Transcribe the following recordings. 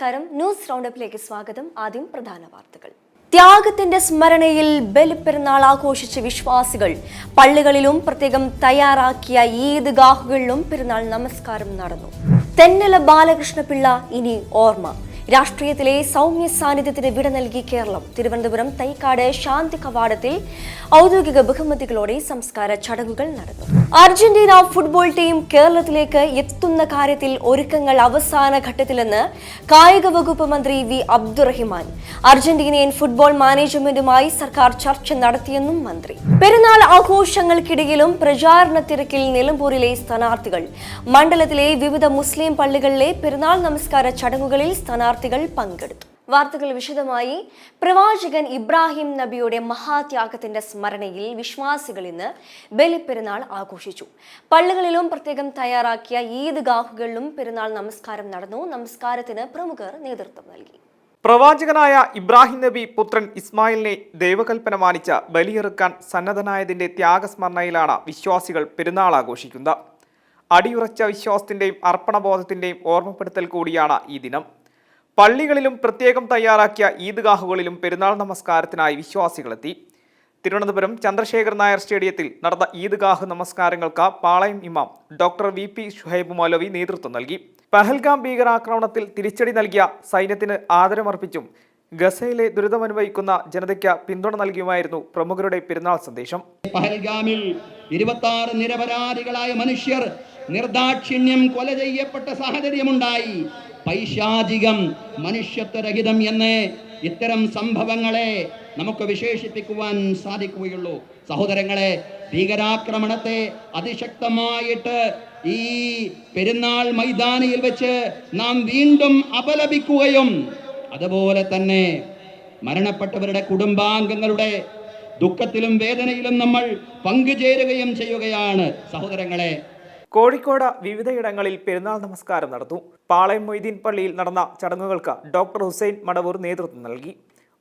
നമസ്കാരം. ന്യൂസ് റൗണ്ടപ്പിലേക്ക് സ്വാഗതം. ആദ്യം പ്രധാന വാർത്തകൾ. ത്യാഗത്തിന്റെ സ്മരണയിൽ ബലിപ്പെരുന്നാൾ ആഘോഷിച്ച വിശ്വാസികൾ പള്ളികളിലും പ്രത്യേകം തയ്യാറാക്കിയ ഈദ്ഗാഹുകളിലും പെരുന്നാൾ നമസ്കാരം നടന്നു. തെന്നല ബാലകൃഷ്ണപിള്ള ഇനി ഓർമ്മ. രാഷ്ട്രീയത്തിലെ സൗമ്യ സാന്നിധ്യത്തിന് വിട നൽകി കേരളം. തിരുവനന്തപുരം തൈക്കാട് ശാന്തി കവാടത്തിൽ ഔദ്യോഗിക ബഹുമതികളോടെ സംസ്കാര ചടങ്ങുകൾ നടന്നു. അർജന്റീന ഫുട്ബോൾ ടീം കേരളത്തിലേക്ക് എത്തുന്ന കാര്യത്തിൽ ഒരുക്കങ്ങൾ അവസാന ഘട്ടത്തിലെന്ന് കായിക വകുപ്പ് മന്ത്രി വി അബ്ദുറഹിമാൻ. അർജന്റീനിയൻ ഫുട്ബോൾ മാനേജ്മെന്റുമായി സർക്കാർ ചർച്ച നടത്തിയെന്നും മന്ത്രി. പെരുന്നാൾ ആഘോഷങ്ങൾക്കിടയിലും പ്രചാരണ തിരക്കിൽ നിലമ്പൂരിലെ സ്ഥാനാർത്ഥികൾ. മണ്ഡലത്തിലെ വിവിധ മുസ്ലിം പള്ളികളിലെ പെരുന്നാൾ നമസ്കാര ചടങ്ങുകളിൽ സ്ഥാനാർത്ഥികൾ പങ്കെടുത്തു. വാർത്തകൾ വിശദമായി. പ്രവാചകൻ ഇബ്രാഹിം നബിയുടെ മഹാത്യാഗത്തിന്റെ സ്മരണയിൽ വിശ്വാസികൾ ഇന്ന് ബലിപ്പെരുന്നാൾ ആഘോഷിച്ചു. പള്ളികളിലും പ്രത്യേകം തയ്യാറാക്കിയ ഈദ്ഗാഹുകളിലും പെരുന്നാൾ നമസ്കാരം നടന്നു. നമസ്കാരത്തിന് പ്രമുഖർ നേതൃത്വം നൽകി. പ്രവാചകനായ ഇബ്രാഹിം നബി പുത്രൻ ഇസ്മായിലിനെ ദൈവകൽപ്പന മാനിച്ച ബലിയെറുക്കാൻ സന്നദ്ധനായതിന്റെ ത്യാഗസ്മരണയിലാണ് വിശ്വാസികൾ പെരുന്നാൾ ആഘോഷിക്കുന്നത്. അടിയുറച്ച വിശ്വാസത്തിന്റെയും അർപ്പണബോധത്തിന്റെയും ഓർമ്മപ്പെടുത്തൽ കൂടിയാണ് ഈ ദിനം. പള്ളികളിലും പ്രത്യേകം തയ്യാറാക്കിയ ഈദ്ഗാഹുകളിലും പെരുന്നാൾ നമസ്കാരത്തിനായി വിശ്വാസികളെത്തി. തിരുവനന്തപുരം ചന്ദ്രശേഖർ നായർ സ്റ്റേഡിയത്തിൽ നടന്ന ഈദ്ഗാഹ് നമസ്കാരങ്ങൾക്ക് പാളയം ഇമാം ഡോക്ടർ വി.പി. ഷുഹൈബ് മൗലവി നേതൃത്വം നൽകി. പഹൽഗാം ഭീകരാക്രമണത്തിൽ തിരിച്ചടി നൽകിയ സൈന്യത്തിന് ആദരമർപ്പിച്ചും ഗസയിലെ ദുരിതമനുഭവിക്കുന്ന ജനതയ്ക്ക് പിന്തുണ നൽകിയുമായിരുന്നു പ്രമുഖരുടെ പെരുന്നാൾ സന്ദേശം. പഹൽഗാമിൽ 26 നിരപരാധികളായ മനുഷ്യർ നിർദാക്ഷിണ്യം കൊല ചെയ്യപ്പെട്ട സാഹചര്യമുണ്ടായി. പൈശാചികം, മനുഷ്യത്വരഹിതം എന്ന് ഇത്തരം സംഭവങ്ങളെ നമുക്ക് വിശേഷിപ്പിക്കുവാൻ സാധിക്കുകയുള്ളൂ. സഹോദരങ്ങളെ, ഭീകരാക്രമണത്തെ അതിശക്തമായിട്ട് ഈ പെരുന്നാൾ മൈതാനിയിൽ വെച്ച് നാം വീണ്ടും അപലപിക്കുകയും അതുപോലെ തന്നെ മരണപ്പെട്ടവരുടെ കുടുംബാംഗങ്ങളുടെ ദുഃഖത്തിലും വേദനയിലും നമ്മൾ പങ്കുചേരുകയും ചെയ്യുകയാണ്. സഹോദരങ്ങളെ, കോഴിക്കോട് വിവിധയിടങ്ങളിൽ പെരുന്നാൾ നമസ്കാരം നടന്നു. പാളയം മൊയ്തീൻ പള്ളിയിൽ നടന്ന ചടങ്ങുകൾക്ക് ഡോക്ടർ ഹുസൈൻ മടവൂർ നേതൃത്വം നൽകി.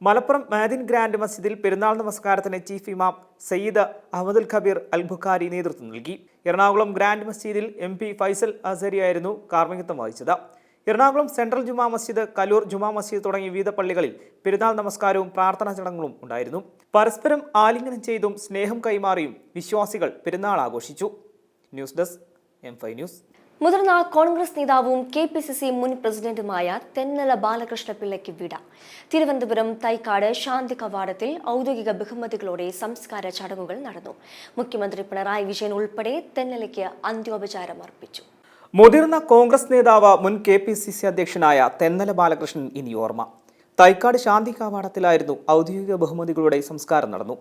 മലപ്പുറം മാദിൻ ഗ്രാൻഡ് മസ്ജിദിൽ പെരുന്നാൾ നമസ്കാരത്തിന് ചീഫ് ഇമാം സയ്യിദ് അഹമ്മദുൽ ഖബീർ അൽ ബുഖാരി നേതൃത്വം നൽകി. എറണാകുളം ഗ്രാൻഡ് മസ്ജിദിൽ MP ഫൈസൽ അസരിയായിരുന്നു കാർമ്മികത്വം വഹിച്ചത്. എറണാകുളം സെൻട്രൽ ജുമാ മസ്ജിദ്, കലൂർ ജുമാ മസ്ജിദ് തുടങ്ങിയ വിവിധ പള്ളികളിൽ പെരുന്നാൾ നമസ്കാരവും പ്രാർത്ഥനാ ചടങ്ങുകളും ഉണ്ടായിരുന്നു. പരസ്പരം ആലിംഗനം ചെയ്തും സ്നേഹം കൈമാറിയും വിശ്വാസികൾ പെരുന്നാൾ ആഘോഷിച്ചു. News desk M5 news. മുതിർന്ന കോൺഗ്രസ് നേതാവും KPCC മുൻ പ്രസിഡന്റുമായ തെന്നല ബാലകൃഷ്ണപിള്ളയ്ക്ക് വിട. തിരുവനന്തപുരം തൈക്കാട് ശാന്തി കവാടത്തിൽ ഔദ്യോഗിക ബഹുമതികളോടെ സംസ്കാര ചടങ്ങുകൾ നടന്നു. മുഖ്യമന്ത്രി പിണറായി വിജയൻ ഉൾപ്പെടെ തെന്നലയ്ക്ക് അന്ത്യോപചാരം അർപ്പിച്ചു. മുതിർന്ന കോൺഗ്രസ് നേതാവ് മുൻ KPCC അധ്യക്ഷനായ തെന്നല ബാലകൃഷ്ണൻ ഇനി ഓർമ്മ. തൈക്കാട് ശാന്തി കവാടത്തിലായിരുന്നു ഔദ്യോഗിക ബഹുമതികളുടെ സംസ്കാരം നടന്നു.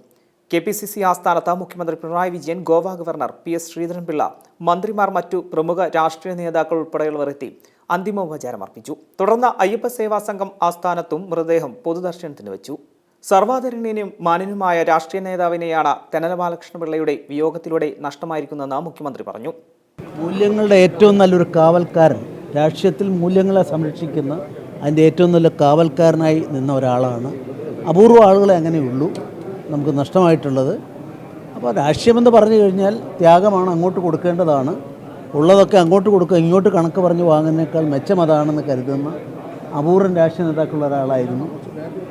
KPCC ആസ്ഥാനത്ത് മുഖ്യമന്ത്രി പിണറായി വിജയൻ, ഗോവ ഗവർണർ PS ശ്രീധരൻപിള്ള, മന്ത്രിമാർ, മറ്റു പ്രമുഖ രാഷ്ട്രീയ നേതാക്കൾ ഉൾപ്പെടെയുള്ളവർ എത്തി അന്തിമോപചാരം അർപ്പിച്ചു. തുടർന്ന് അയ്യപ്പ സേവാ സംഘം ആസ്ഥാനത്തും മൃതദേഹം പൊതുദർശനത്തിന് വെച്ചു. സർവാദരണീയനും മാന്യനുമായ രാഷ്ട്രീയ നേതാവിനെയാണ് തെന്നല ബാലകൃഷ്ണപിള്ളയുടെ വിയോഗത്തിലൂടെ നഷ്ടമായിരിക്കുന്നതെന്ന് മുഖ്യമന്ത്രി പറഞ്ഞു. മൂല്യങ്ങളുടെ ഏറ്റവും നല്ലൊരു കാവൽക്കാരൻ, രാഷ്ട്രീയത്തിൽ മൂല്യങ്ങളെ സംരക്ഷിക്കുന്ന അതിൻ്റെ ഏറ്റവും നല്ല കാവൽക്കാരനായി നിന്ന ഒരാളാണ്. അപൂർവ ആളുകളെ അങ്ങനെയുള്ളൂ നമുക്ക് നഷ്ടമായിട്ടുള്ളത്. അപ്പോൾ രാഷ്ട്രീയമെന്ന് പറഞ്ഞു കഴിഞ്ഞാൽ ത്യാഗമാണ്, അങ്ങോട്ട് കൊടുക്കേണ്ടതാണ്. ഉള്ളതൊക്കെ അങ്ങോട്ട് കൊടുക്കുക, ഇങ്ങോട്ട് കണക്ക് പറഞ്ഞ് വാങ്ങുന്നതിനേക്കാൾ മെച്ചം അതാണെന്ന് കരുതുന്ന അപൂർവം രാഷ്ട്രീയ നേതാക്കളുള്ള ഒരാളായിരുന്നു.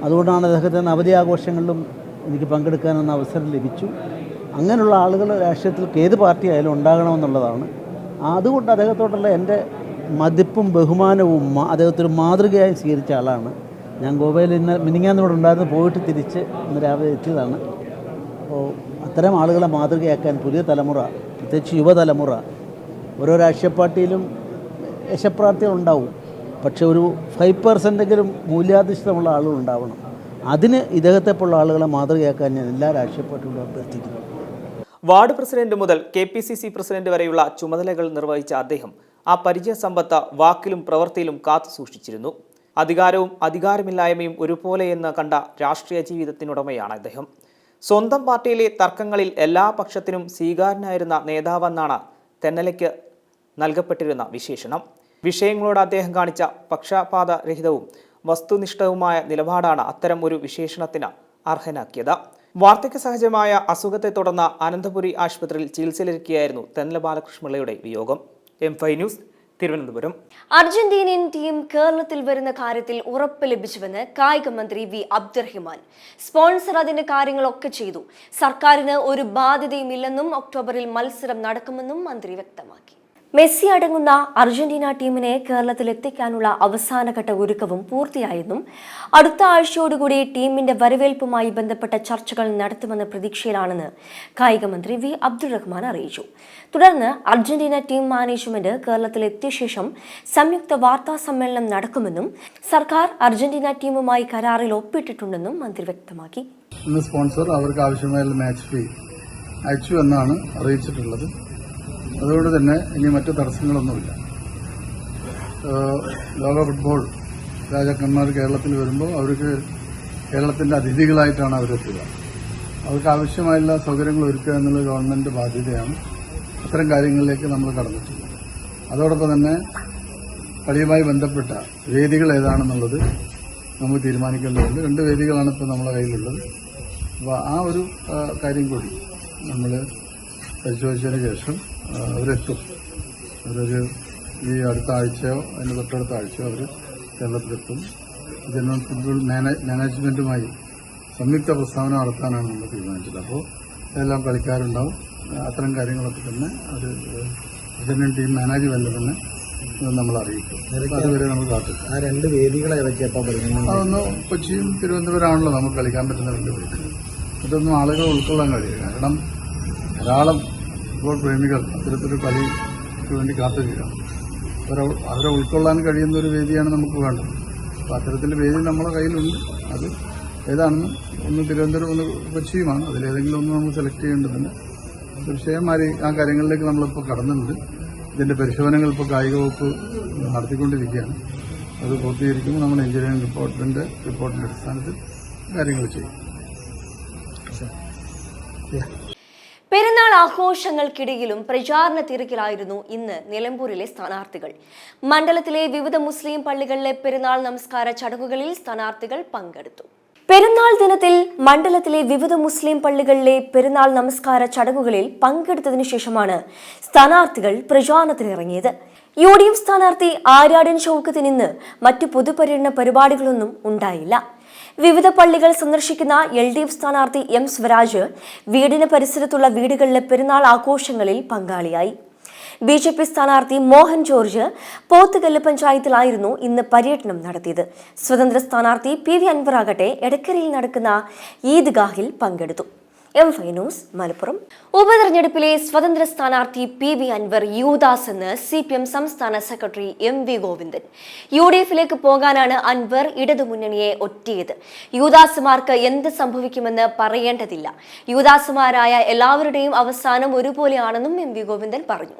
അതുകൊണ്ടാണ് അദ്ദേഹത്തിന് അവധി ആഘോഷങ്ങളിലും എനിക്ക് പങ്കെടുക്കാനെന്ന അവസരം ലഭിച്ചു. അങ്ങനെയുള്ള ആളുകൾ രാഷ്ട്രീയത്തിൽ ഏത് പാർട്ടി ആയാലും ഉണ്ടാകണമെന്നുള്ളതാണ്. അതുകൊണ്ട് അദ്ദേഹത്തോടുള്ള എൻ്റെ മതിപ്പും ബഹുമാനവും അദ്ദേഹത്തിന് മാതൃകയായി സ്വീകരിച്ച ആളാണ്. ഞാൻ ഗോവയിൽ മിനിങ്ങാന്നിവിടെ ഉണ്ടായിരുന്നു, പോയിട്ട് തിരിച്ച് ഇന്ന് രാവിലെ എത്തിയതാണ്. അപ്പോൾ അത്തരം ആളുകളെ മാതൃകയാക്കാൻ പുതിയ തലമുറ, പ്രത്യേകിച്ച് യുവതലമുറ, ഓരോ രാഷ്ട്രീയ പാർട്ടിയിലും യശപ്രാർത്ഥികളുണ്ടാവും. പക്ഷെ ഒരു 5% മൂല്യാധിഷ്ഠിതമുള്ള ആളുകൾ ഉണ്ടാവണം. അതിന് ഇദ്ദേഹത്തെപ്പോലുള്ള ആളുകളെ മാതൃകയാക്കാൻ ഞാൻ എല്ലാ രാഷ്ട്രീയ പാർട്ടികളും അഭ്യർത്ഥിക്കുന്നു. വാർഡ് പ്രസിഡന്റ് മുതൽ KPCC പ്രസിഡന്റ് വരെയുള്ള ചുമതലകൾ നിർവഹിച്ച അദ്ദേഹം ആ പരിചയ സമ്പത്ത് വാക്കിലും പ്രവൃത്തിയിലും കാത്തു സൂക്ഷിച്ചിരുന്നു. അധികാരവും അധികാരമില്ലായ്മയും ഒരുപോലെയെന്ന് കണ്ട രാഷ്ട്രീയ ജീവിതത്തിനുടമയാണ് അദ്ദേഹം. സ്വന്തം പാർട്ടിയിലെ തർക്കങ്ങളിൽ എല്ലാ പക്ഷത്തിനും സ്വീകാര്യനായിരുന്ന നേതാവെന്നാണ് തെന്നലയ്ക്ക് നൽകപ്പെട്ടിരുന്ന വിശേഷണം. വിഷയങ്ങളോട് അദ്ദേഹം കാണിച്ച പക്ഷപാതരഹിതവും വസ്തുനിഷ്ഠവുമായ നിലപാടാണ് അത്തരം ഒരു വിശേഷണത്തിന് അർഹനാക്കിയത്. വാർദ്ധക്യ സഹജമായ അസുഖത്തെ തുടർന്ന് അനന്തപുരി ആശുപത്രിയിൽ ചികിത്സയിലിരിക്കുകയായിരുന്നു തെന്നല ബാലകൃഷ്ണപിള്ളയുടെ വിയോഗം. M5 news, Thiruvananthapuram. Argentinian team കേരളത്തിൽ വരുന്ന കാര്യത്തിൽ ഉറപ്പ് ലഭിച്ചുവെന്ന് കായിക മന്ത്രി വി അബ്ദുറഹിമാൻ. സ്പോൺസർ അതിന്റെ കാര്യങ്ങളൊക്കെ ചെയ്തു. സർക്കാരിന് ഒരു ബാധ്യതയുമില്ലെന്നും ഒക്ടോബറിൽ മത്സരം നടക്കുമെന്നും മന്ത്രി വ്യക്തമാക്കി. മെസ്സി അടങ്ങുന്ന അർജന്റീന ടീമിനെ കേരളത്തിൽ എത്തിക്കാനുള്ള അവസാനഘട്ട ഒരുക്കവും പൂർത്തിയായെന്നും അടുത്ത ആഴ്ചയോടുകൂടി ടീമിന്റെ വരവേൽപ്പുമായി ബന്ധപ്പെട്ട ചർച്ചകൾ നടത്തുമെന്ന പ്രതീക്ഷയിലാണെന്ന് കായിക മന്ത്രി വി അബ്ദുറഹ്മാൻ അറിയിച്ചു. തുടർന്ന് അർജന്റീന ടീം മാനേജ്മെന്റ് കേരളത്തിൽ എത്തിയ ശേഷം സംയുക്ത വാർത്താ സമ്മേളനം നടക്കുമെന്നും സർക്കാർ അർജന്റീന ടീമുമായി കരാറിൽ ഒപ്പിട്ടിട്ടുണ്ടെന്നും മന്ത്രി വ്യക്തമാക്കി. സ്പോൺസർ അവർക്ക് ആവശ്യമായ മാച്ച് ഫീ അയച്ചു എന്നാണ് അറിയിച്ചിട്ടുള്ളത്. അതുകൊണ്ട് തന്നെ ഇനി മറ്റു തടസ്സങ്ങളൊന്നുമില്ല. ലോക ഫുട്ബോൾ രാജാക്കന്മാർ കേരളത്തിൽ വരുമ്പോൾ അവർക്ക് കേരളത്തിന്റെ അതിഥികളായിട്ടാണ് അവരെത്തുക. അവർക്ക് ആവശ്യമായുള്ള സൗകര്യങ്ങൾ ഒരുക്കുക എന്നുള്ളത് ഗവൺമെന്റ് ബാധ്യതയാണ്. അത്തരം കാര്യങ്ങളിലേക്ക് നമ്മൾ കടന്നിട്ടുണ്ട്. അതോടൊപ്പം തന്നെ കളിയുമായി ബന്ധപ്പെട്ട വേദികൾ ഏതാണെന്നുള്ളത് നമുക്ക് തീരുമാനിക്കേണ്ടതുണ്ട്. 2 വേദികളാണ് ഇപ്പോൾ നമ്മുടെ കയ്യിലുള്ളത്. അപ്പോൾ ആ ഒരു കാര്യം കൂടി നമ്മൾ പരിശോധിച്ചതിന് ശേഷം അവരെത്തും. ഈ അടുത്ത ആഴ്ചയോ അതിന് തൊട്ടടുത്ത ആഴ്ചയോ അവർ കേരളത്തിലെത്തും. ജനറൽ ഫുട്ബോൾ മാനേജ്മെന്റുമായി സംയുക്ത പ്രസ്താവന നടത്താനാണ് നമ്മൾ തീരുമാനിച്ചത്. അപ്പോൾ എല്ലാം കളിക്കാരുണ്ടാവും. അത്തരം കാര്യങ്ങളൊക്കെ തന്നെ ഒരു അർജന്റീൻ ടീം മാനേജ്മെന്റ് തന്നെ നമ്മൾ അറിയിക്കും. അതുവരെ നമ്മൾ കാത്തിരിക്കും. ആ 2 വേദികളെ അതൊന്ന് കൊച്ചിയും തിരുവനന്തപുരമാണല്ലോ നമുക്ക് കളിക്കാൻ പറ്റുന്ന 2 വേദികൾ. ഇതൊന്നും ആളുകൾ ഉൾക്കൊള്ളാൻ കഴിയില്ല. കാരണം ധാരാളം ഫുട്ബോൾ പ്രേമികൾ അത്തരത്തിലൊരു കളിക്ക് വേണ്ടി കാത്തിരിക്കുകയാണ്. അവരെ ഉൾക്കൊള്ളാൻ കഴിയുന്ന ഒരു വേദിയാണ് നമുക്ക് വേണ്ടത്. അപ്പോൾ അത്തരത്തിൻ്റെ വേദി നമ്മുടെ കയ്യിലുണ്ട്. അത് ഏതാണെന്ന് ഒന്ന് തിരുവനന്തപുരം ഒന്ന് കൊച്ചിയുമാണ്. അതിലേതെങ്കിലും ഒന്ന് നമുക്ക് സെലക്ട് ചെയ്യേണ്ടതുണ്ട്. തീർച്ചയായും ആ കാര്യങ്ങളിലേക്ക് നമ്മളിപ്പോൾ കടന്നിട്ടുണ്ട്. ഇതിൻ്റെ പരിശോധനകൾ ഇപ്പോൾ കായിക വകുപ്പ് നടത്തിക്കൊണ്ടിരിക്കുകയാണ്. അത് പൂർത്തീകരിക്കുമ്പോൾ നമ്മൾ എഞ്ചിനീയറിംഗ് റിപ്പോർട്ടിൻ്റെ അടിസ്ഥാനത്തിൽ കാര്യങ്ങൾ ചെയ്യും. പെരുന്നാൾ ആഘോഷങ്ങൾക്കിടയിലും പ്രചാരണ തിരക്കിലായിരുന്നു ഇന്ന് നിലമ്പൂരിലെ സ്ഥാനാർത്ഥികൾ. മണ്ഡലത്തിലെ വിവിധ മുസ്ലിം പള്ളികളിലെ പെരുന്നാൾ നമസ്കാര ചടങ്ങുകളിൽ സ്ഥാനാർത്ഥികൾ പങ്കെടുത്തു. പെരുന്നാൾ ദിനത്തിൽ മണ്ഡലത്തിലെ വിവിധ മുസ്ലിം പള്ളികളിലെ പെരുന്നാൾ നമസ്കാര ചടങ്ങുകളിൽ പങ്കെടുത്തതിനു ശേഷമാണ് സ്ഥാനാർത്ഥികൾ പ്രചാരണത്തിനിറങ്ങിയത്. UDF സ്ഥാനാർത്ഥി ആര്യാടൻ ഷൗക്കത്തിന് ഇന്ന് മറ്റു പൊതുപര്യടന പരിപാടികളൊന്നും ഉണ്ടായില്ല. വിവിധ പള്ളികൾ സന്ദർശിക്കുന്ന LDF സ്ഥാനാർത്ഥി M സ്വരാജ് വീടിന് പരിസരത്തുള്ള വീടുകളിലെ പെരുന്നാൾ ആഘോഷങ്ങളിൽ പങ്കാളിയായി. BJP സ്ഥാനാർത്ഥി മോഹൻ ജോർജ് പോത്തുകല്ല് പഞ്ചായത്തിലായിരുന്നു ഇന്ന് പര്യടനം നടത്തിയത്. സ്വതന്ത്ര സ്ഥാനാർത്ഥി PV അൻവർ ആകട്ടെ എടക്കരയിൽ നടക്കുന്ന ഈദ്ഗാഹിൽ പങ്കെടുത്തു. M5 news Malappuram. ഉപതെരഞ്ഞെടുപ്പിലെ സ്വതന്ത്ര സ്ഥാനാർത്ഥി PV അൻവർ യൂദാസ് എന്ന് CPM സംസ്ഥാന സെക്രട്ടറി MV ഗോവിന്ദൻ. UDFിലേക്ക് പോകാനാണ് അൻവർ ഇടതുമുന്നണിയെ ഒറ്റിയത്. യൂദാസുമാർക്ക് എന്ത് സംഭവിക്കുമെന്ന് പറയേണ്ടതില്ല. യൂദാസുമാരായ എല്ലാവരുടെയും അവസാനം ഒരുപോലെയാണെന്നും MV ഗോവിന്ദൻ പറഞ്ഞു.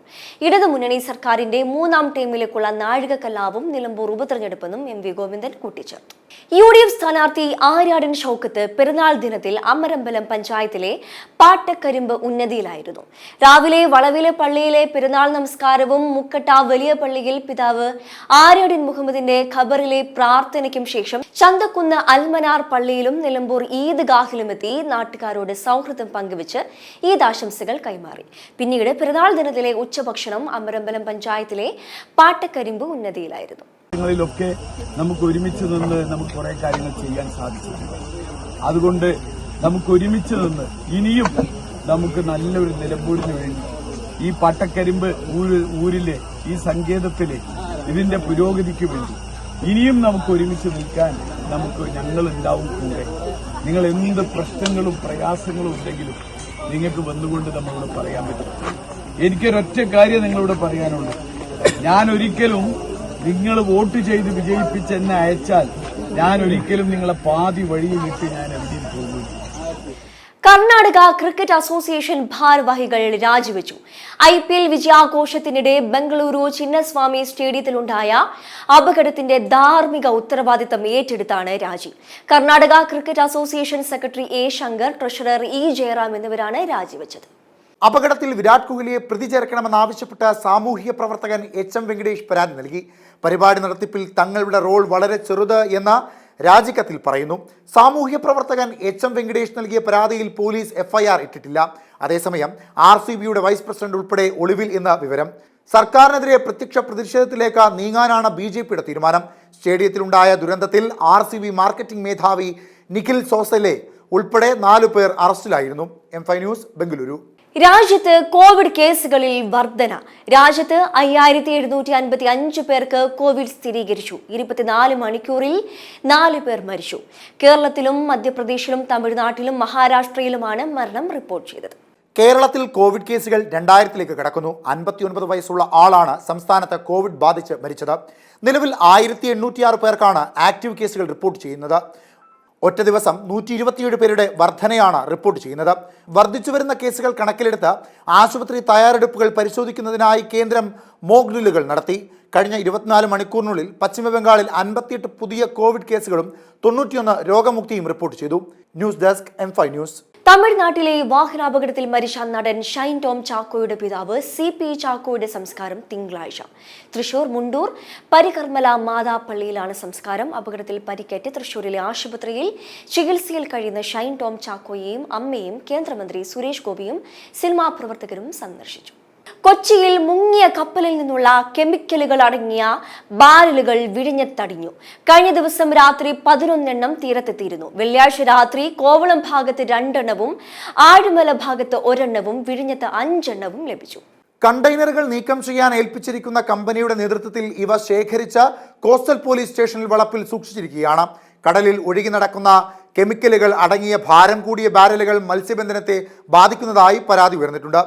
ഇടതുമുന്നണി സർക്കാരിന്റെ 3ാം ടൈമിലേക്കുള്ള നാഴികക്കല്ലാവും നിലമ്പൂർ ഉപതെരഞ്ഞെടുപ്പെന്നും MV ഗോവിന്ദൻ കൂട്ടിച്ചേർത്തു. UDF സ്ഥാനാർത്ഥി ആര്യാടൻ ഷൗക്കത്ത് പെരുന്നാൾ ദിനത്തിൽ അമരമ്പലം പഞ്ചായത്തിലെ പാട്ടക്കരിമ്പ് ഉന്നതിയിലായിരുന്നു. രാവിലെ വളവിലെ പള്ളിയിലെ പെരുന്നാൾ നമസ്കാരവും മുക്കട്ട വലിയ പള്ളിയിൽ പിതാവ് ആര്യാടൻ മുഹമ്മദിന്റെ ഖബറിലെ പ്രാർത്ഥനയ്ക്കും ശേഷം ചന്തക്കുന്ന് അൽമനാർ പള്ളിയിലും നിലമ്പൂർ ഈദ്ഗാഹിലുമെത്തി നാട്ടുകാരോട് സൗഹൃദം പങ്കുവെച്ച് ഈദ് ആശംസകൾ കൈമാറി. പിന്നീട് പെരുന്നാൾ ദിനത്തിലെ ഉച്ചഭക്ഷണം അമരമ്പലം പഞ്ചായത്തിലെ പാട്ടക്കരിമ്പ് ഉന്നതിയിലായിരുന്നു. ങ്ങളിലൊക്കെ നമുക്ക് ഒരുമിച്ച് നിന്ന് നമുക്ക് കുറെ കാര്യങ്ങൾ ചെയ്യാൻ സാധിച്ചിട്ടുണ്ട്. അതുകൊണ്ട് നമുക്ക് ഒരുമിച്ച് നിന്ന് ഇനിയും നമുക്ക് നല്ലൊരു നിലമ്പൂരിന് വേണ്ടി ഈ പാട്ടക്കരിമ്പ് ഊരിലെ ഈ സങ്കേതത്തിലെ ഇതിന്റെ പുരോഗതിക്ക് വേണ്ടി ഇനിയും നമുക്ക് ഒരുമിച്ച് നിൽക്കാൻ ഞങ്ങളുണ്ടാവും കൂടെ. നിങ്ങൾ എന്ത് പ്രശ്നങ്ങളും പ്രയാസങ്ങളും ഉണ്ടെങ്കിലും നിങ്ങൾക്ക് വന്നുകൊണ്ട് നമ്മളോട് പറയാൻ പറ്റും. എനിക്കൊരൊറ്റ കാര്യം നിങ്ങളോട് പറയാനുള്ളൂ. ഞാൻ ഒരിക്കലും നിങ്ങൾ വോട്ട് ചെയ്ത് വിജയിപ്പിച്ച് എന്നെ അയച്ചാൽ ഞാൻ ഒരിക്കലും നിങ്ങളെ പാതി വഴിയിൽ വിട്ട് ഞാൻ എവിടെയും പോകും. കർണാടക ക്രിക്കറ്റ് അസോസിയേഷൻ ഭാരവാഹികൾ രാജിവെച്ചു. IPL വിജയാഘോഷത്തിനിടെ ബംഗളൂരു ചിന്നസ്വാമി സ്റ്റേഡിയത്തിലുണ്ടായ അപകടത്തിന്റെ ധാർമ്മിക ഉത്തരവാദിത്തം ഏറ്റെടുത്താണ് രാജി. Karnataka cricket association secretary A Shankar, treasurer E Jayaram എന്നിവരാണ് രാജിവെച്ചത്. അപകടത്തിൽ വിരാട് കോഹ്ലിയെ പ്രതി ചേർക്കണമെന്നാവശ്യപ്പെട്ട് സാമൂഹിക പ്രവർത്തകൻ HM വെങ്കടേഷ് പരാതി നൽകി. പരിപാടി നടത്തിപ്പിൽ തങ്ങളുടെ റോൾ വളരെ ചെറുത് എന്ന് രാജിക്കത്തിൽ പറയുന്നു. സാമൂഹ്യ പ്രവർത്തകൻ HM വെങ്കടേഷ് നൽകിയ പരാതിയിൽ പോലീസ് FIR ഇട്ടിട്ടില്ല. അതേസമയം RCBയുടെ വൈസ് പ്രസിഡന്റ് ഉൾപ്പെടെ ഒളിവിൽ എന്ന വിവരം. സർക്കാരിനെതിരെ പ്രത്യക്ഷ പ്രതിഷേധത്തിലേക്ക് നീങ്ങാനാണ് BJPയുടെ തീരുമാനം. സ്റ്റേഡിയത്തിലുണ്ടായ ദുരന്തത്തിൽ RCB മാർക്കറ്റിംഗ് മേധാവി നിഖിൽ സോസലെ ഉൾപ്പെടെ 4 പേർ അറസ്റ്റിലായിരുന്നു. M5 news, Bengaluru. രാജ്യത്ത് കോവിഡ് കേസുകളിൽ വർധന. രാജ്യത്ത് 5755 പേർക്ക് കോവിഡ് സ്ഥിരീകരിച്ചു. 24 മണിക്കൂറിൽ 4 പേർ മരിച്ചു. കേരളത്തിലും മധ്യപ്രദേശിലും തമിഴ്നാട്ടിലും മഹാരാഷ്ട്രയിലുമാണ് മരണം റിപ്പോർട്ട് ചെയ്തത്. കേരളത്തിൽ കോവിഡ് കേസുകൾ 2000-ലേക്ക് കടക്കുന്നു. 59 വയസ്സുള്ള ആളാണ് സംസ്ഥാനത്ത് കോവിഡ് ബാധിച്ച് മരിച്ചത്. നിലവിൽ 1806 പേർക്കാണ് ആക്റ്റീവ് കേസുകൾ റിപ്പോർട്ട് ചെയ്യുന്നത്. ഒറ്റ ദിവസം 127 പേരുടെ വർധനയാണ് റിപ്പോർട്ട് ചെയ്യുന്നത്. വർദ്ധിച്ചു വരുന്ന കേസുകൾ കണക്കിലെടുത്ത് ആശുപത്രി തയ്യാറെടുപ്പുകൾ പരിശോധിക്കുന്നതിനായി കേന്ദ്രം മോക്ക് ഡ്രില്ലുകൾ നടത്തി. കഴിഞ്ഞ 24 മണിക്കൂറിനുള്ളിൽ പശ്ചിമബംഗാളിൽ 58 പുതിയ കോവിഡ് കേസുകളും 91 രോഗമുക്തിയും റിപ്പോർട്ട് ചെയ്തു. News desk, M5 news. തമിഴ്നാട്ടിലെ വാഹനാപകടത്തിൽ മരിച്ച നടൻ ഷൈൻ ടോം ചാക്കോയുടെ പിതാവ് CP ചാക്കോയുടെ സംസ്കാരം തിങ്കളാഴ്ച. തൃശൂർ മുണ്ടൂർ പരികർമ്മല മാതാപ്പള്ളിയിലാണ് സംസ്കാരം. അപകടത്തിൽ പരിക്കേറ്റ് തൃശൂരിലെ ആശുപത്രിയിൽ ചികിത്സയിൽ കഴിയുന്ന ഷൈൻ ടോം ചാക്കോയെയും അമ്മയും കേന്ദ്രമന്ത്രി സുരേഷ് ഗോപിയും സിനിമാ പ്രവർത്തകരും സന്ദർശിച്ചു. കൊച്ചിയിൽ മുങ്ങിയ കപ്പലിൽ നിന്നുള്ള കെമിക്കലുകൾ അടങ്ങിയ ബാരലുകൾ വിഴിഞ്ഞത്തടിഞ്ഞു. കഴിഞ്ഞ ദിവസം രാത്രി 11 എണ്ണം തീരത്തെത്തിയിരുന്നു. വെള്ളിയാഴ്ച രാത്രി കോവളം ഭാഗത്ത് 2 എണ്ണവും ആഴിമല ഭാഗത്ത് 1 എണ്ണവും വിഴിഞ്ഞത്ത് 5 എണ്ണവും ലഭിച്ചു. കണ്ടെയ്നറുകൾ നീക്കം ചെയ്യാൻ ഏൽപ്പിച്ചിരിക്കുന്ന കമ്പനിയുടെ നേതൃത്വത്തിൽ ഇവ ശേഖരിച്ച കോസ്റ്റൽ പോലീസ് സ്റ്റേഷനിൽ വളപ്പിൽ സൂക്ഷിച്ചിരിക്കുകയാണ്. കടലിൽ ഒഴുകി നടക്കുന്ന കെമിക്കലുകൾ അടങ്ങിയ ഭാരം കൂടിയ ബാരലുകൾ മത്സ്യബന്ധനത്തെ ബാധിക്കുന്നതായി പരാതി ഉയർന്നിട്ടുണ്ട്.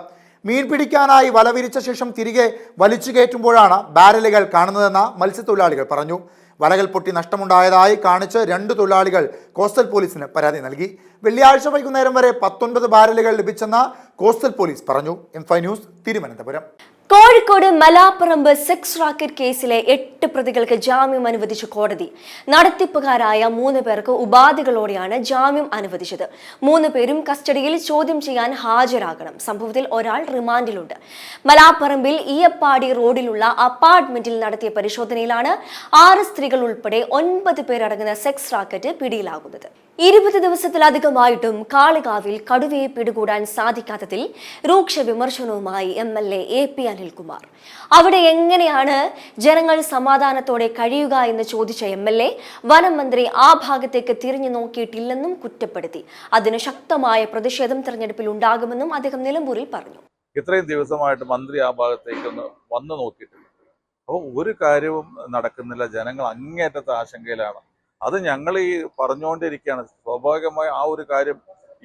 മീൻ പിടിക്കാനായി വല വിരിച്ച ശേഷം തിരികെ വലിച്ചു കയറ്റുമ്പോഴാണ് ബാരലുകൾ കാണുന്നതെന്ന് മത്സ്യത്തൊഴിലാളികൾ പറഞ്ഞു. വലകൾ പൊട്ടി നഷ്ടമുണ്ടായതായി കാണിച്ച് 2 തൊഴിലാളികൾ കോസ്റ്റൽ പോലീസിന് പരാതി നൽകി. വെള്ളിയാഴ്ച വൈകുന്നേരം വരെ 19 ബാരലുകൾ ലഭിച്ചെന്ന് കോസ്റ്റൽ പോലീസ് പറഞ്ഞു. M5 news, Thiruvananthapuram. Kozhikode Malaparamba sex racket കേസിലെ 8 പ്രതികൾക്ക് ജാമ്യം അനുവദിച്ച കോടതി നടത്തിപ്പുകാരായ 3 പേർക്ക് ഉപാധികളോടെയാണ് ജാമ്യം അനുവദിച്ചത്. 3 പേരും കസ്റ്റഡിയിൽ ചോദ്യം ചെയ്യാൻ ഹാജരാകണം. സംഭവത്തിൽ ഒരാൾ റിമാൻഡിലുണ്ട്. മലാപ്പറമ്പിൽ ഈയപ്പാടി റോഡിലുള്ള അപ്പാർട്ട്മെന്റിൽ നടത്തിയ പരിശോധനയിലാണ് 6 സ്ത്രീകൾ ഉൾപ്പെടെ 9 പേരടങ്ങുന്ന സെക്സ് റാക്കറ്റ് പിടിയിലാകുന്നത്. 20 ദിവസത്തിലധികമായിട്ടും കാളികാവിൽ കടുവയെ പിടികൂടാൻ സാധിക്കാത്തതിൽ രൂക്ഷ വിമർശനവുമായി MLA AP അനിൽകുമാർ. അവിടെ എങ്ങനെയാണ് ജനങ്ങൾ സമാധാനത്തോടെ കഴിയുക എന്ന് ചോദിച്ച MLA വനം മന്ത്രി ആ ഭാഗത്തേക്ക് തിരിഞ്ഞു നോക്കിയിട്ടില്ലെന്നും കുറ്റപ്പെടുത്തി. അതിന് ശക്തമായ പ്രതിഷേധം തെരഞ്ഞെടുപ്പിൽ ഉണ്ടാകുമെന്നും അദ്ദേഹം നിലമ്പൂരിൽ പറഞ്ഞു. ഇത്രയും ദിവസമായിട്ട് മന്ത്രി ആ ഭാഗത്തേക്കൊന്ന് വന്നു നോക്കിയിട്ടില്ല. അപ്പോൾ ഒരു കാര്യവും നടക്കുന്നില്ല. ജനങ്ങൾ അങ്ങേയറ്റത്തെ ആശങ്കയിലാണ്. അത് ഞങ്ങൾ ഈ പറഞ്ഞുകൊണ്ടിരിക്കുകയാണ്. സ്വാഭാവികമായി ആ ഒരു കാര്യം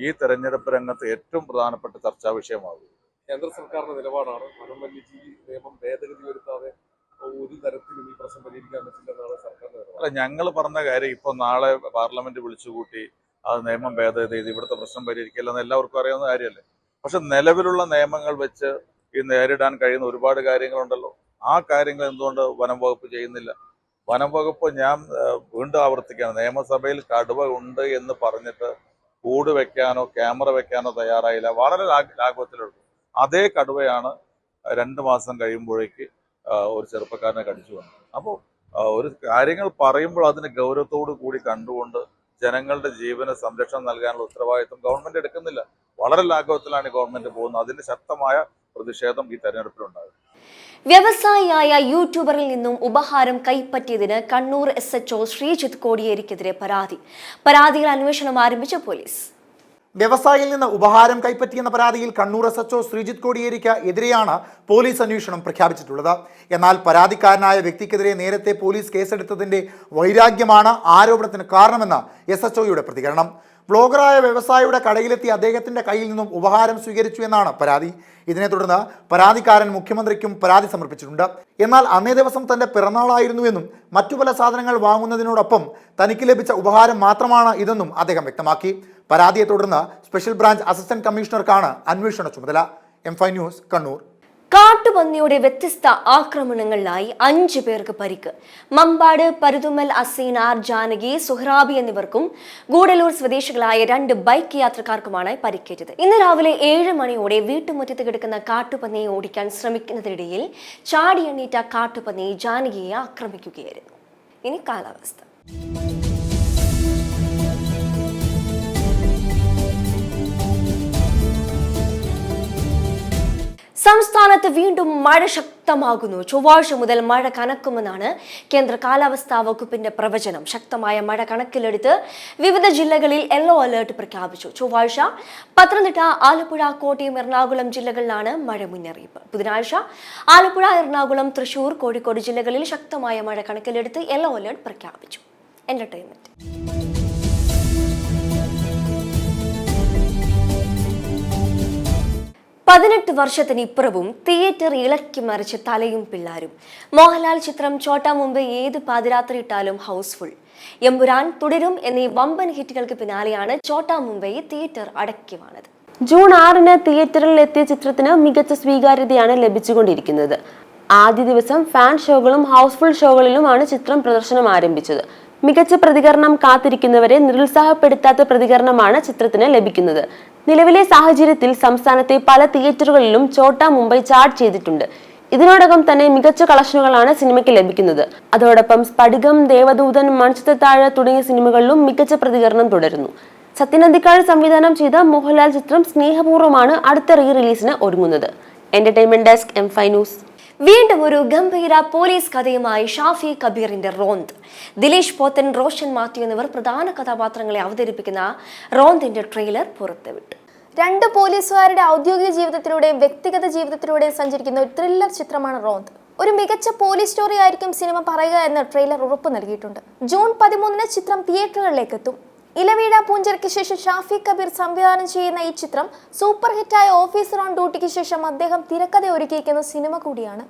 ഈ തെരഞ്ഞെടുപ്പ് രംഗത്ത് ഏറ്റവും പ്രധാനപ്പെട്ട ചർച്ചാ വിഷയമാകും. കേന്ദ്ര സർക്കാരിന്റെ നിലപാടാണ് വനംവന്യജീവി നിയമം ഭേദഗതി വരുത്താതെ ഒരു തരത്തിലും ഈ പ്രശ്നം പരിഹരിക്കാൻ പറ്റില്ലെന്നാണ് സർക്കാരിന്റെ നിലപാട്. അല്ല, ഞങ്ങൾ പറഞ്ഞ കാര്യം ഇപ്പോൾ നാളെ പാർലമെന്റ് വിളിച്ചുകൂട്ടി അത് നിയമം ഭേദഗതി ചെയ്ത് ഇവിടുത്തെ പ്രശ്നം പരിഹരിക്കില്ലെന്ന് എല്ലാവർക്കും അറിയാവുന്ന കാര്യമല്ലേ. പക്ഷെ നിലവിലുള്ള നിയമങ്ങൾ വെച്ച് ഈ നേരിടാൻ കഴിയുന്ന ഒരുപാട് കാര്യങ്ങളുണ്ടല്ലോ. ആ കാര്യങ്ങൾ എന്തുകൊണ്ട് വനം വകുപ്പ് ചെയ്യുന്നില്ല? വനം വകുപ്പ്, ഞാൻ വീണ്ടും ആവർത്തിക്കുകയാണ്, നിയമസഭയിൽ കടുവ ഉണ്ട് എന്ന് പറഞ്ഞിട്ട് കൂട് വെക്കാനോ ക്യാമറ വെക്കാനോ തയ്യാറായില്ല. വളരെ ലാഘവത്തിലെടുത്തു. അതേ കടുവയാണ് 2 മാസം കഴിയുമ്പോഴേക്ക് ഒരു ചെറുപ്പക്കാരനെ കടിച്ചു വന്നത്. അപ്പോൾ ഒരു കാര്യങ്ങൾ പറയുമ്പോൾ അതിന് ഗൗരവത്തോടു കൂടി കണ്ടുകൊണ്ട് ജനങ്ങളുടെ ജീവന് സംരക്ഷണം നൽകാനുള്ള ഉത്തരവാദിത്വം ഗവൺമെന്റ് എടുക്കുന്നില്ല. വളരെ ലാഘവത്തിലാണ് ഗവൺമെന്റ് പോകുന്നത്. അതിന്റെ ശക്തമായ പ്രതിഷേധം ഈ തെരഞ്ഞെടുപ്പിലുണ്ടാകും. വ്യവസായിയായ യൂട്യൂബറിൽ നിന്നും ഉപഹാരം കൈപ്പറ്റിയതിന് കണ്ണൂർ SHO ശ്രീജിത്ത് കോടിയേരിക്കെതിരെ പരാതിയിൽ അന്വേഷണം ആരംഭിച്ച പോലീസ്. വ്യവസായിയിൽ നിന്ന് ഉപഹാരം കൈപ്പറ്റിയെന്ന പരാതിയിൽ കണ്ണൂർ SHO ശ്രീജിത്ത് കോടിയേരിക്ക് എതിരെയാണ് പോലീസ് അന്വേഷണം പ്രഖ്യാപിച്ചിട്ടുള്ളത്. എന്നാൽ പരാതിക്കാരനായ വ്യക്തിക്കെതിരെ നേരത്തെ പോലീസ് കേസെടുത്തതിന്റെ വൈരാഗ്യമാണ് ആരോപണത്തിന് കാരണമെന്ന് SHOയുടെ പ്രതികരണം. വ്ലോഗറായ വ്യവസായിയുടെ കടയിലെത്തി അദ്ദേഹത്തിന്റെ കയ്യിൽ നിന്നും ഉപഹാരം സ്വീകരിച്ചു എന്നാണ് പരാതി. ഇതിനെ തുടർന്ന് പരാതിക്കാരൻ മുഖ്യമന്ത്രിക്കും പരാതി സമർപ്പിച്ചിട്ടുണ്ട്. എന്നാൽ അന്നേ ദിവസം തന്റെ പിറന്നാളായിരുന്നുവെന്നും മറ്റു പല സാധനങ്ങൾ വാങ്ങുന്നതിനോടൊപ്പം തനിക്ക് ലഭിച്ച ഉപഹാരം മാത്രമാണ് ഇതെന്നും അദ്ദേഹം വ്യക്തമാക്കി. പരാതിയെ തുടർന്ന് സ്പെഷ്യൽ ബ്രാഞ്ച് അസിസ്റ്റന്റ് കമ്മീഷണർക്കാണ് അന്വേഷണ ചുമതല. M5 news, Kannur. കാട്ടുപന്നിയുടെ വ്യത്യസ്ത ആക്രമണങ്ങളിലായി 5 പേർക്ക് പരിക്ക്. മമ്പാട് പരുതുമൽ അസീനാർ, ജാനകി, സുഹ്റാബി എന്നിവർക്കും ഗൂഡല്ലൂർ സ്വദേശികളായ 2 ബൈക്ക് യാത്രക്കാർക്കുമാണ് പരിക്കേറ്റത്. ഇന്ന് രാവിലെ 7 മണിയോടെ വീട്ടുമുറ്റത്ത് കിടക്കുന്ന കാട്ടുപന്നിയെ ഓടിക്കാൻ ശ്രമിക്കുന്നതിനിടയിൽ ചാടിയെണ്ണീറ്റ കാട്ടുപന്നി ജാനകിയെ ആക്രമിക്കുകയായിരുന്നു. ഇനി കാലാവസ്ഥ. സംസ്ഥാനത്ത് വീണ്ടും മഴ ശക്തമാകുന്നു. ചൊവ്വാഴ്ച മുതൽ മഴ കനക്കുമെന്നാണ് കേന്ദ്ര കാലാവസ്ഥാ വകുപ്പിന്റെ പ്രവചനം. ശക്തമായ മഴ കണക്കിലെടുത്ത് വിവിധ ജില്ലകളിൽ യെല്ലോ അലേർട്ട് പ്രഖ്യാപിച്ചു. ചൊവ്വാഴ്ച പത്തനംതിട്ട, ആലപ്പുഴ, കോട്ടയം, എറണാകുളം ജില്ലകളിലാണ് മഴ മുന്നറിയിപ്പ്. ബുധനാഴ്ച ആലപ്പുഴ, എറണാകുളം, തൃശൂർ, കോഴിക്കോട് ജില്ലകളിൽ ശക്തമായ മഴ കണക്കിലെടുത്ത് യെല്ലോ അലേർട്ട് പ്രഖ്യാപിച്ചു. എന്റർടൈൻമെന്റ്. 18 വർഷത്തിനിപ്പുറവും തിയേറ്റർ ഇളക്കി മറിച്ച് തലയും പിള്ളാരും. മോഹൻലാൽ ചിത്രം ചോട്ടാ മുംബൈ ഏത് പാതിരാത്രി ഇട്ടാലും ഹൗസ്ഫുൾ. എമ്പുരാൻ, തുടരും എന്നീ വമ്പൻ ഹിറ്റുകൾക്ക് പിന്നാലെയാണ് ചോട്ടാ മുംബൈ തിയേറ്റർ അടക്കിവാണത്. ജൂൺ 6-ന് തിയേറ്ററിൽ എത്തിയ ചിത്രത്തിന് മികച്ച സ്വീകാര്യതയാണ് ലഭിച്ചുകൊണ്ടിരിക്കുന്നത്. ആദ്യ ദിവസം ഫാൻ ഷോകളും ഹൗസ്ഫുൾ ഷോകളിലുമാണ് ചിത്രം പ്രദർശനം ആരംഭിച്ചത്. മികച്ച പ്രതികരണം കാത്തിരിക്കുന്നവരെ നിരുത്സാഹപ്പെടുത്താത്ത പ്രതികരണമാണ് ചിത്രത്തിന് ലഭിക്കുന്നത്. നിലവിലെ സാഹചര്യത്തിൽ സംസ്ഥാനത്തെ പല തിയേറ്ററുകളിലും ചോട്ടാ മുംബൈ ചാർട്ട് ചെയ്തിട്ടുണ്ട്. ഇതിനോടകം തന്നെ മികച്ച കളക്ഷനുകളാണ് സിനിമയ്ക്ക് ലഭിക്കുന്നത്. അതോടൊപ്പം സ്ഫടികം, ദേവദൂതൻ, മൺചിത്രത്താഴ് തുടങ്ങിയ സിനിമകളിലും മികച്ച പ്രതികരണം തുടരുന്നു. സത്യൻ അന്തിക്കാട് സംവിധാനം ചെയ്ത മോഹൻലാൽ ചിത്രം സ്നേഹപൂർവ്വമാണ് അടുത്ത റീ റിലീസിന് ഒരുങ്ങുന്നത്. Entertainment desk, M5 news. വീണ്ടും ഒരു ഗംഭീര പോലീസ് കഥയുമായി ഷാഫി കബീറിന്റെ റോന്ത്. ദിലീഷ് പോത്തൻ, റോഷൻ മാത്യു എന്നിവർ പ്രധാന കഥാപാത്രങ്ങളെ അവതരിപ്പിക്കുന്ന റോന്തിന്റെ ട്രെയിലർ പുറത്തുവിട്ടു. 2 പോലീസുകാരുടെ ഔദ്യോഗിക ജീവിതത്തിലൂടെയും വ്യക്തിഗത ജീവിതത്തിലൂടെയും സഞ്ചരിക്കുന്ന ഒരു ത്രില്ലർ ചിത്രമാണ് റോന്ത്. ഒരു മികച്ച പോലീസ് സ്റ്റോറി ആയിരിക്കും സിനിമ പറയുക എന്ന് ട്രെയിലർ ഉറപ്പു നൽകിയിട്ടുണ്ട്. ജൂൺ 13-ന് ചിത്രം തിയേറ്ററുകളിലേക്ക് എത്തും. ഇലവീഴ പൂഞ്ചിറയ്ക്ക് ശേഷം ഷാഫി കബീർ സംവിധാനം ചെയ്യുന്ന ഈ ചിത്രം സൂപ്പർ ഹിറ്റായ ഓഫീസർ ഓൺ ഡ്യൂട്ടിക്ക് ശേഷം അദ്ദേഹം തിരക്കഥ ഒരുക്കിയിരിക്കുന്ന സിനിമ കൂടിയാണ്.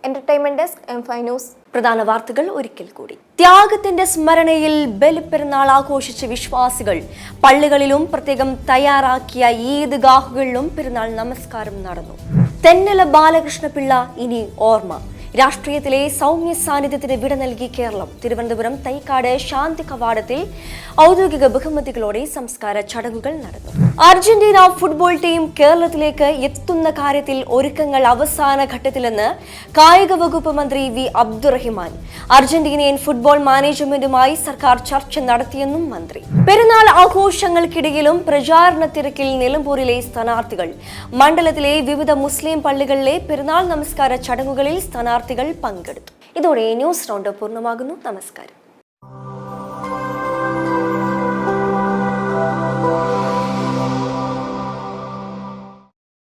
Entertainment desk, M5 news. പ്രധാന വാർത്തകൾ ഒരിക്കൽ കൂടി. ത്യാഗത്തിന്റെ സ്മരണയിൽ ബലിപ്പെരുന്നാൾ ആഘോഷിച്ച വിശ്വാസികൾ പള്ളികളിലും പ്രത്യേകം തയ്യാറാക്കിയ ഈദ്ഗാഹുകളിലും പെരുന്നാൾ നമസ്കാരം നടന്നു. തെന്നല ബാലകൃഷ്ണപിള്ള ഇനി ഓർമ്മ. രാഷ്ട്രീയത്തിലെ സൗമ്യ സാന്നിധ്യത്തിന് വിട നൽകി കേരളം. തിരുവനന്തപുരം തൈക്കാട് ശാന്തി കവാടത്തിൽ ഔദ്യോഗിക ബഹുമതികളോടെ സംസ്കാര ചടങ്ങുകൾ നടന്നു. അർജന്റീന ഫുട്ബോൾ ടീം കേരളത്തിലേക്ക് എത്തുന്ന കാര്യത്തിൽ ഒരുക്കങ്ങൾ അവസാന ഘട്ടത്തിലെന്ന് കായിക വകുപ്പ് മന്ത്രി വി അബ്ദുറഹിമാൻ. അർജന്റീനിയൻ ഫുട്ബോൾ മാനേജ്മെന്റുമായി സർക്കാർ ചർച്ച നടത്തിയെന്നും മന്ത്രി. പെരുന്നാൾ ആഘോഷങ്ങൾക്കിടയിലും പ്രചാരണ തിരക്കിൽ നിലമ്പൂരിലെ സ്ഥാനാർത്ഥികൾ. മണ്ഡലത്തിലെ വിവിധ മുസ്ലിം പള്ളികളിലെ പെരുന്നാൾ നമസ്കാര ചടങ്ങുകളിൽ സ്ഥാനാർത്ഥികൾ പങ്കെടുത്തു. ഇതോടെ ന്യൂസ് റൗണ്ട് പൂർണ്ണമാകുന്നു. നമസ്കാരം.